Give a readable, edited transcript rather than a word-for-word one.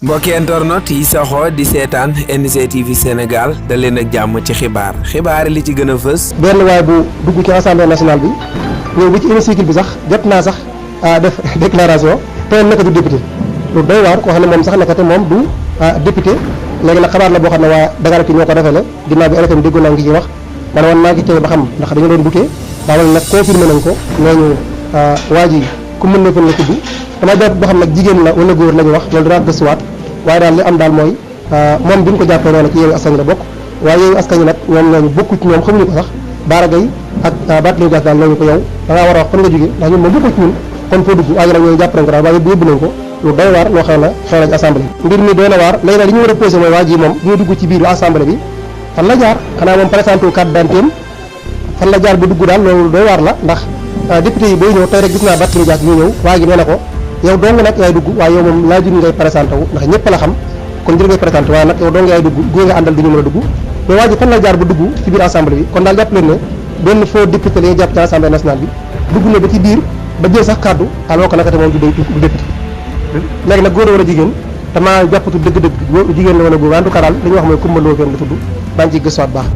mbokki internet yi saxoo di seetaan NGTV Sénégal da leen ak jàmm ci xibaar li ci gën a fës. benn waay bu dugg ci assemblée nationale bi ñëw ba ci hémicycle bi sax jot naa sax def déclaration te nekkatu député loolu doy waar koo xam ne moom sax nekkate moom du député léegi nag xabaar la boo xam ne waa Dakar ki ñoo ko defee la ginnaaw bi RFM déggoon naa ngi ci wax man woon naa ngi tey ba xam ndax dañu doon dutee daawal nag confirmé nañ ko nee ñu waa ji ku mën na fan la tudd dama jàpp boo xam nag jigéen la wala góor la ñu wax loolu dinaa gëstuwaat waaye daal li am daal mooy moom bi ñu ko jàppee noonu ci Yewwi Askan Wi la bokk waaye Yewwi Askan Wi nag ñoom ñooñu bokku ci ñoom xamuñu ko sax Bara Gaye ak Barthélémy Dias daal ñooñu ko yow da ngaa war a wax fan nga jógee ndax ñun moom bokku ci ñun kon foo dugg waaye nag ñooñu jàpp nañ ko daal waaye yóbbu nañ ko lu doy waar loo xew na ci assemblée mbir mi doy na waar léegi nag li ñu war a posé mooy waa ji moom bi ñu dugg ci biiru assemblée bi fan la jaar xanaa moom présenté wu carte d'identité fan la jaar ba dugg daal loolu doy waar la ndax député yi bay ñëw tey rek gis naa Barthélémy Dias ñu ñëw waa ji nee na ko yow dong nag yaay dugg waaye yow moom laajul ngay présenté wu ndax ñëpp la xam kon jërë ngay présenté waaye nag yow dong yaay dugg gu nga àndal di ñu mën a dugg mais waa ji fan la jaar ba dugg ci biir assemblée bi kon daal jàpp leen ne benn faux député la ñu jàpp ci assemblée nationale bi dugg na ba ci biir ba jël sax kàddu alors que naka te moom du député léegi nag góor a war a jigéen damaa jàppatu dëgg-dëgg jigéen la wala góor en tout cas daal li ñu wax mooy Coumba Ndoffène la tudd baa ngi ciy gëstuwaat baax